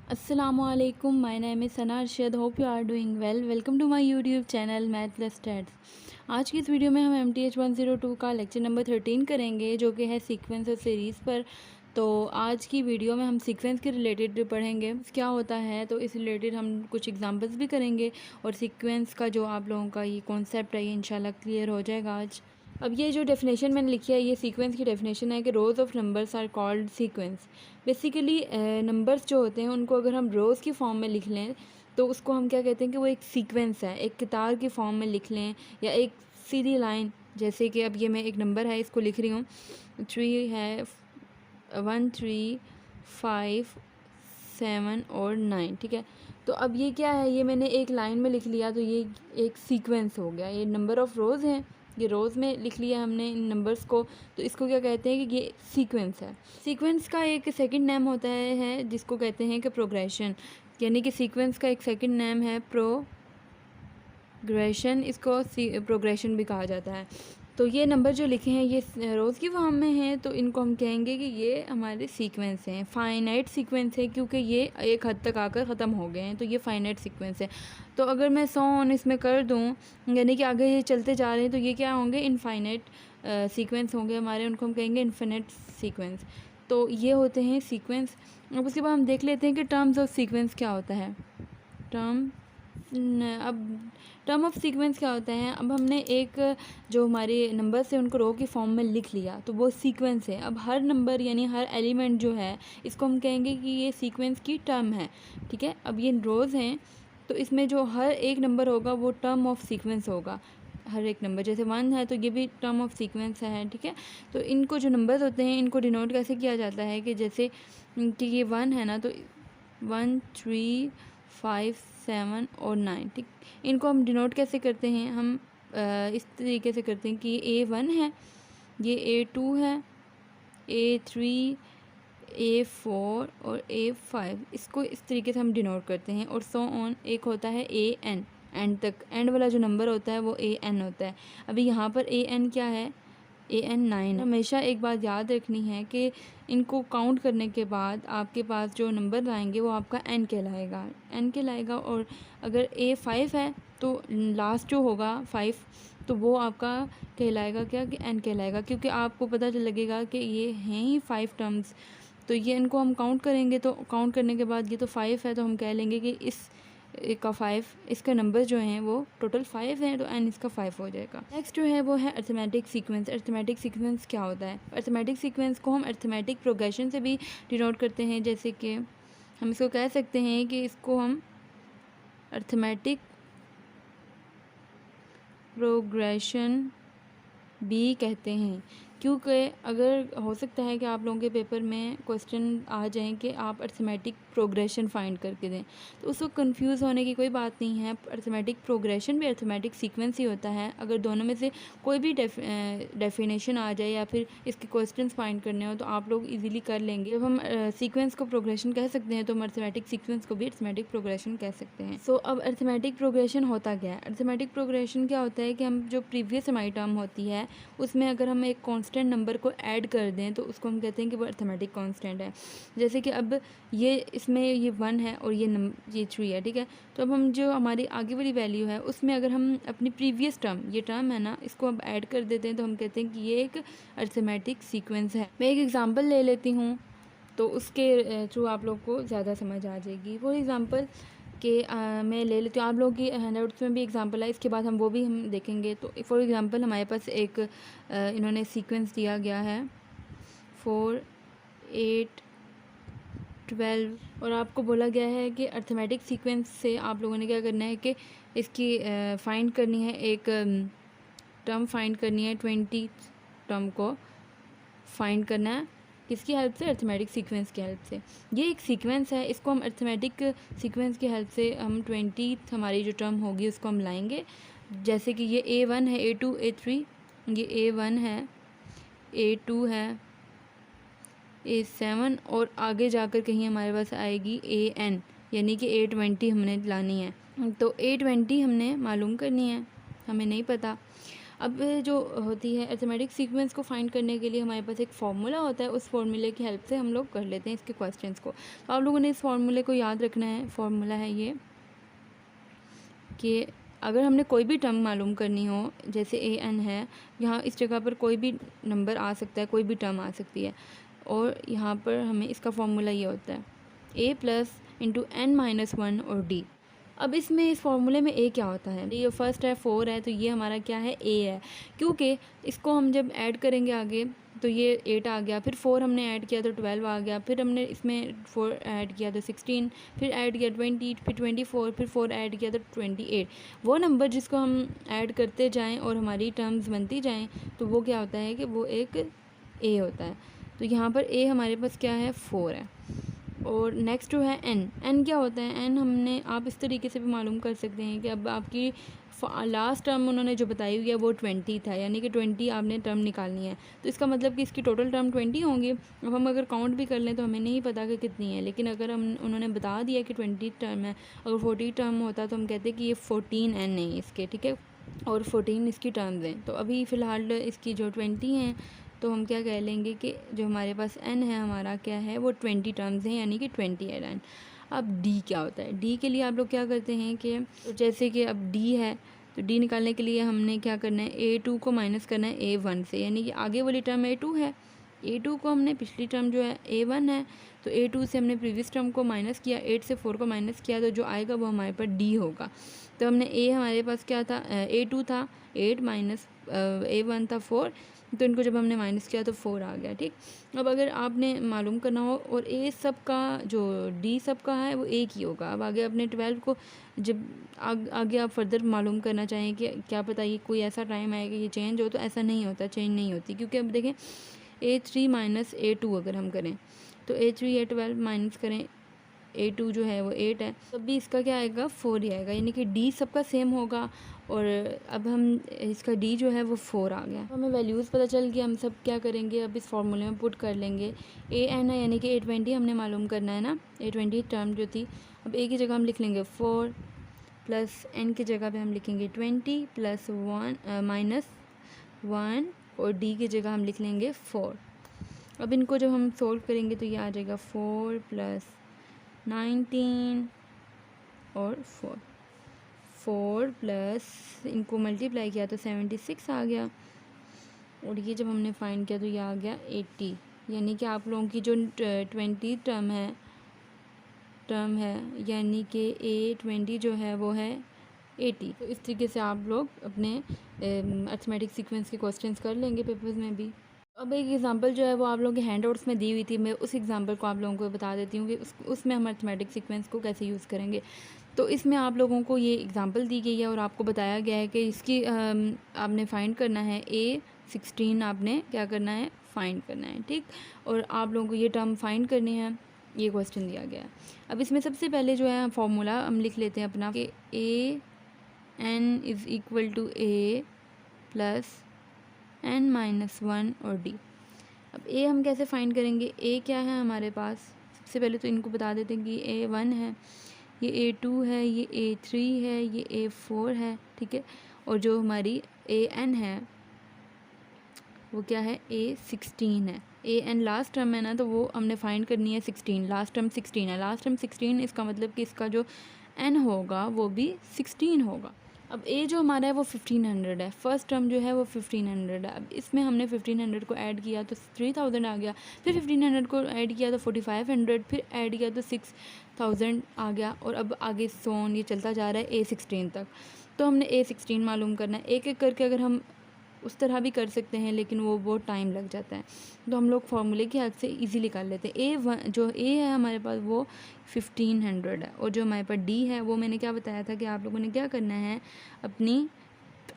Assalamualaikum. My name is Sana Arshad. Hope you are doing well. Welcome to my YouTube channel Math Plus Stats. आज की इस video में हम MTH 102 का lecture number 13 करेंगे, जो कि है सीक्वेंस और सीरीज़ पर। तो आज की वीडियो में हम सीक्वेंस के रिलेटेड पढ़ेंगे क्या होता है, तो इस रिलेटेड हम कुछ एग्जांपल्स भी करेंगे और सीक्वेंस का जो आप लोगों का ये कॉन्सेप्ट है ये इंशाल्लाह क्लियर हो जाएगा आज। अब ये जो डेफिनेशन मैंने लिखी है, ये सीक्वेंस की डेफिनेशन है कि rows of numbers are called sequence. Basically numbers जो होते हैं उनको अगर हम रोज़ की फॉर्म में लिख लें तो उसको हम क्या कहते हैं कि वो एक सीक्वेंस है। एक किताब की फॉर्म में लिख लें या एक सीधी लाइन, जैसे कि अब ये मैं एक नंबर है इसको लिख रही हूँ, 3 है 1 3 5 7 और 9, ठीक है। तो अब ये क्या है, ये मैंने एक लाइन में लिख लिया तो ये एक सीक्वेंस हो गया। ये नंबर ऑफ़ रोज़ हैं, ये रोज़ में लिख लिया हमने इन नंबर्स को, तो इसको क्या कहते हैं कि ये सीक्वेंस है। सीक्वेंस का एक सेकंड नेम होता है जिसको कहते हैं कि प्रोग्रेशन, यानी कि सीक्वेंस का एक सेकंड नेम है प्रोग्रेशन, इसको प्रोग्रेशन भी कहा जाता है। तो ये नंबर जो लिखे हैं ये रोज़ की फॉर्म में हैं, तो इनको हम कहेंगे कि ये हमारे सीक्वेंस हैं। फाइनाइट सीक्वेंस है क्योंकि ये एक हद तक आकर ख़त्म हो गए हैं, तो ये फाइनाइट सीक्वेंस है। तो अगर मैं 100 ऑन इसमें कर दूं, यानी कि आगे ये चलते जा रहे हैं, तो ये क्या होंगे, इनफाइनाइट सीक्वेंस होंगे हमारे, उनको हम कहेंगे इनफिनिट सीक्वेंस। तो ये होते हैं सीक्वेंस। अब उसके बाद हम देख लेते हैं कि टर्म्स ऑफ सीक्वेंस क्या होता है। अब टर्म ऑफ सीक्वेंस क्या होता है, अब हमने एक जो हमारे नंबर्स है उनको रो की फॉर्म में लिख लिया तो वो सीक्वेंस है। अब हर नंबर यानी हर एलिमेंट जो है इसको हम कहेंगे कि ये सीक्वेंस की टर्म है, ठीक है। अब ये रोज़ हैं तो इसमें जो हर एक नंबर होगा वो टर्म ऑफ सीक्वेंस होगा। हर एक नंबर जैसे 1 है तो ये भी टर्म ऑफ सीक्वेंस है, ठीक है। तो इनको जो नंबर्स होते हैं इनको डिनोट कैसे किया जाता है कि जैसे कि ये 1 है ना, तो 1 3 5 7 और 9, ठीक। इनको हम डिनोट कैसे करते हैं, हम इस तरीके से करते हैं कि ये A1 है, ये A2 है, A3 A4 और A5, इसको इस तरीके से हम डिनोट करते हैं। और सो ऑन, एक होता है AN, एंड तक, एंड वाला जो नंबर होता है वो AN होता है। अभी यहाँ पर AN क्या है, AN 9। हमेशा एक बात याद रखनी है कि इनको काउंट करने के बाद आपके पास जो नंबर आएंगे वो आपका n कहलाएगा। और अगर A5 है तो लास्ट जो होगा 5, तो वो आपका कहलाएगा क्या, कि n कहलाएगा, क्योंकि आपको पता चल लगेगा कि ये हैं ही 5 टर्म्स। तो ये इनको हम काउंट करेंगे, तो काउंट करने के बाद ये तो 5 है, तो हम कह लेंगे कि इस का 5, इसका नंबर जो हैं वो टोटल 5 हैं, तो n इसका 5 हो जाएगा। नेक्स्ट जो है वो है अर्थमेटिक सीक्वेंस। अर्थमेटिक सीक्वेंस क्या होता है, अर्थमेटिक सीक्वेंस को हम अर्थमेटिक प्रोग्रेशन से भी डिनोट करते हैं। जैसे कि हम इसको कह सकते हैं कि इसको हम अर्थमेटिक प्रोग्रेशन भी कहते हैं, क्योंकि अगर हो सकता है कि आप लोगों के पेपर में क्वेश्चन आ जाएं कि आप अर्थमेटिक प्रोग्रेशन फाइंड करके दें, तो उसको कंफ्यूज होने की कोई बात नहीं है। अर्थमेटिक प्रोग्रेशन भी अर्थमेटिक सीक्वेंस ही होता है। अगर दोनों में से कोई भी डेफिनेशन आ जाए या फिर इसके क्वेश्चंस फाइंड करने हो तो आप लोग इजीली कर लेंगे। जब हम सीक्वेंस को प्रोग्रेशन कह सकते हैं तो हम अर्थमेटिक सीक्वेंस को भी अर्थमेटिक प्रोग्रेशन कह सकते हैं। सो अब अर्थमेटिक प्रोग्रेशन होता क्या है, अर्थमेटिक प्रोग्रेशन क्या होता है कि हम जो प्रीवियस हमारी टर्म होती है उसमें अगर हम एक कांस्टेंट नंबर को ऐड कर दें तो उसको हम कहते हैं कि वो अर्थमेटिक कांस्टेंट है। जैसे कि अब ये इसमें ये 1 है और ये 3 है, ठीक है। तो अब हम जो हमारी आगे वाली वैल्यू है उसमें अगर हम अपनी प्रीवियस टर्म, ये टर्म है ना, इसको अब ऐड कर देते हैं तो हम कहते हैं कि ये एक अर्थमेटिक सीक्वेंस है। मैं एक एग्जांपल ले लेती हूँ तो उसके थ्रू आप लोग को ज़्यादा समझ आ जाएगी। फॉर एग्ज़ाम्पल कि मैं ले लेती हूँ, आप लोगों की हैंडआउट्स में भी एग्जांपल है, इसके बाद हम वो भी हम देखेंगे। तो फॉर एग्जांपल हमारे पास एक इन्होंने सीक्वेंस दिया गया है 4 8 12 और आपको बोला गया है कि अर्थमेटिक सीक्वेंस से आप लोगों ने क्या करना है कि इसकी फाइंड करनी है, एक टर्म फाइंड करनी है, 20 टर्म को फाइंड करना है। किसकी हेल्प से, अर्थमेटिक सीक्वेंस की हेल्प से। ये एक सीक्वेंस है, इसको हम अर्थमेटिक सीक्वेंस की हेल्प से हम 20 हमारी जो टर्म होगी उसको हम लाएंगे। जैसे कि ये A1 है, A2 A3, ये A1 है, A2 है, A7 और आगे जाकर कहीं हमारे पास आएगी AN, यानी कि A20 हमने लानी है। तो A20 हमने मालूम करनी है, हमें नहीं पता। अब जो होती है अरिथमेटिक सीक्वेंस को फाइंड करने के लिए हमारे पास एक फार्मूला होता है, उस फार्मूले की हेल्प से हम लोग कर लेते हैं इसके क्वेश्चंस को। तो आप लोगों ने इस फार्मूले को याद रखना है। फार्मूला है ये कि अगर हमने कोई भी टर्म मालूम करनी हो, जैसे ए एन है, यहाँ इस जगह पर कोई भी नंबर आ सकता है, कोई भी टर्म आ सकती है, और यहाँ पर हमें इसका फार्मूला ये होता है A plus into N minus one और डी। अब इसमें इस फार्मूले में ए क्या होता है, ये फर्स्ट है 4 है, तो ये हमारा क्या है, ए है, क्योंकि इसको हम जब ऐड करेंगे आगे तो ये 8 आ गया, फिर 4 हमने ऐड किया तो 12 आ गया, फिर हमने इसमें 4 ऐड किया तो 16, फिर ऐड किया 20, फिर 24, फिर 4 ऐड किया तो 28। वो नंबर जिसको हम ऐड करते जाएं और हमारी टर्म्स बनती जाएं तो वो क्या होता है कि वो एक ए होता है। तो यहाँ पर ए हमारे पास क्या है, 4 है। और नेक्स्ट जो है एन, एन क्या होता है, एन हमने आप इस तरीके से भी मालूम कर सकते हैं कि अब आपकी लास्ट टर्म उन्होंने जो बताई हुई है वो 20 था, यानी कि 20 आपने टर्म निकालनी है, तो इसका मतलब कि इसकी टोटल टर्म 20 होंगी। अब हम अगर काउंट भी कर लें तो हमें नहीं पता कि कितनी है, लेकिन अगर हम उन्होंने बता दिया कि 20 टर्म है, अगर 40 टर्म होता तो हम कहते कि ये 14 एन है इसके, ठीक है, और 14 इसकी टर्म्स हैं। तो अभी फ़िलहाल इसकी जो 20 हैं, तो हम क्या कह लेंगे कि जो हमारे पास एन है हमारा क्या है, वो 20 टर्म्स हैं, यानी कि 20 है एन। अब डी क्या होता है, डी के लिए आप लोग क्या करते हैं कि तो जैसे कि अब डी है, तो डी निकालने के लिए हमने क्या करना है, A2 को माइनस करना है A1 से, यानी कि आगे वाली टर्म A2 है, A2 को हमने पिछली टर्म जो है A1 है, तो A2 से हमने प्रीवियस टर्म को माइनस किया, 8 से 4 को माइनस किया, तो जो आएगा वो हमारे पास D होगा। तो हमने A हमारे पास क्या था, A2 था 8 माइनस A1 था 4, तो इनको जब हमने माइनस किया तो 4 आ गया, ठीक। अब अगर आपने मालूम करना हो और ए सब का जो डी सब का है वो एक ही होगा। अब आगे अपने 12 को जब आगे आप फर्दर मालूम करना चाहें कि क्या पता ये कोई ऐसा टाइम आए कि ये चेंज हो, तो ऐसा नहीं होता, चेंज नहीं होती, क्योंकि अब देखें A3 माइनस A2 अगर हम करें तो A3 A12 माइनस करें, A2 जो है वो 8 है, तब भी इसका क्या आएगा, 4 ही आएगा, यानी कि D सबका सेम होगा। और अब हम इसका D जो है वो 4 आ गया। तो हमें वैल्यूज़ पता चल गई, हम सब क्या करेंगे, अब इस फार्मूले में पुट कर लेंगे। AN है, यानी कि A20 हमने मालूम करना है ना, A20 टर्म जो थी। अब A की जगह हम लिख लेंगे 4 प्लस N की जगह पे हम लिखेंगे 20 प्लस 1 माइनस 1, और D की जगह हम लिख लेंगे 4। अब इनको जब हम सोल्व करेंगे तो ये आ जाएगा 4 प्लस 19 और 4 प्लस इनको मल्टीप्लाई किया तो 76 आ गया, और ये जब हमने फाइंड किया तो ये आ गया 80, यानी कि आप लोगों की जो 20 टर्म है यानी कि A20 जो है वो है 80। तो इस तरीके से आप लोग अपने अरिथमेटिक सीक्वेंस के क्वेश्चंस कर लेंगे पेपर्स में भी। अब एक एग्जांपल जो है वो आप लोगों के हैंड आउट्स में दी हुई थी, मैं उस एग्जांपल को आप लोगों को बता देती हूँ कि उसमें हम अरिथमेटिक सीक्वेंस को कैसे यूज़ करेंगे। तो इसमें आप लोगों को ये एग्जांपल दी गई है और आपको बताया गया है कि इसकी आपने फाइंड करना है A16, आपने क्या करना है, फाइंड करना है, ठीक। और आप लोगों को ये टर्म फाइंड करनी है, ये क्वेश्चन दिया गया है। अब इसमें सबसे पहले जो है फॉर्मूला हम लिख लेते हैं अपना कि AN is equal to A plus N minus 1 और D। अब A हम कैसे फाइंड करेंगे, A क्या है हमारे पास, सबसे पहले तो इनको बता देते हैं कि A1 है, ये A2 है, ये A3 है, ये A4 है, ठीक है। और जो हमारी AN है वो क्या है, A16 है। AN लास्ट टर्म है ना, तो वो हमने फाइंड करनी है 16, लास्ट टर्म 16 है, लास्ट टर्म 16, इसका मतलब कि इसका जो N होगा वो भी 16 होगा। अब A जो हमारा है वो 1500 है, फर्स्ट टर्म जो है वो 1500 है। अब इसमें हमने 1500 को ऐड किया तो 3000 आ गया, फिर 1500 को ऐड किया तो 4500, फिर ऐड किया तो 6000 आ गया, और अब आगे सोन ये चलता जा रहा है A16 तक। तो हमने A16 मालूम करना है, एक एक करके अगर हम उस तरह भी कर सकते हैं, लेकिन वो बहुत टाइम लग जाता है, तो हम लोग फार्मूले की हेल्प से इजीली कर लेते हैं। A1 जो A है हमारे पास वो 1500 है, और जो हमारे पास D है वो मैंने क्या बताया था कि आप लोगों ने क्या करना है, अपनी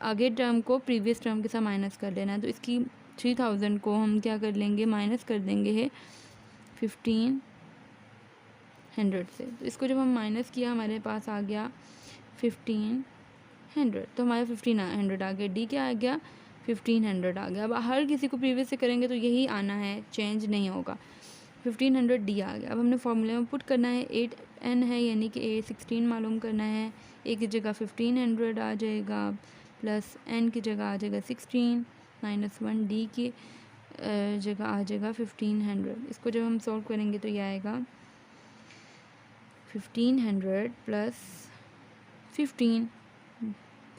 आगे टर्म को प्रीवियस टर्म के साथ माइनस कर लेना है। तो इसकी 3000 को हम क्या कर लेंगे, माइनस कर देंगे है 1500 से। तो इसको जब हम माइनस किया हमारे पास आ गया 1500, तो हमारे 1500 आ गया, D क्या आ गया, 1500 आ गया। अब हर किसी को प्रीवियस से करेंगे तो यही आना है, चेंज नहीं होगा, 1500 D आ गया। अब हमने फॉर्मूले में पुट करना है, 8N है, यानी कि A16 मालूम करना है, A की जगह 1500 आ जाएगा, प्लस n की जगह आ जाएगा 16 माइनस 1 d की जगह आ जाएगा 1500। इसको जब हम सॉल्व करेंगे तो ये आएगा 1500 प्लस 15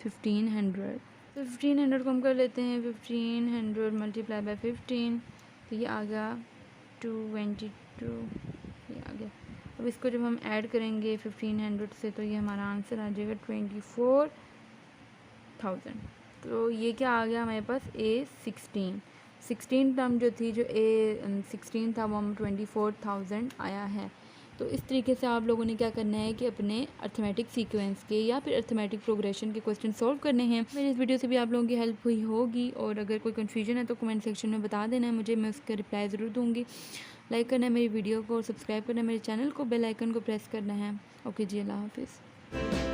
1500। तो 1500 को हम कर लेते हैं 1500 मल्टीप्लाई बाय 15, तो ये आ गया 222, ये आ गया। अब इसको जब हम ऐड करेंगे 1500 से तो ये हमारा आंसर आ जाएगा 24,000। तो ये क्या आ गया हमारे पास A16 टर्म जो थी, जो A16 था वो हम 24,000 आया है। तो इस तरीके से आप लोगों ने क्या करना है कि अपने अर्थमेटिक सीक्वेंस के या फिर अर्थमेटिक प्रोग्रेशन के क्वेश्चन सॉल्व करने हैं। मेरी इस वीडियो से भी आप लोगों की हेल्प हुई होगी, और अगर कोई कन्फ्यूजन है तो कमेंट सेक्शन में बता देना है मुझे, मैं उसका रिप्लाई ज़रूर दूँगी। लाइक करना है मेरी वीडियो को, सब्सक्राइब करना है मेरे चैनल को, बेल आइकन को प्रेस करना है। ओके जी, अल्लाह हाफिज़।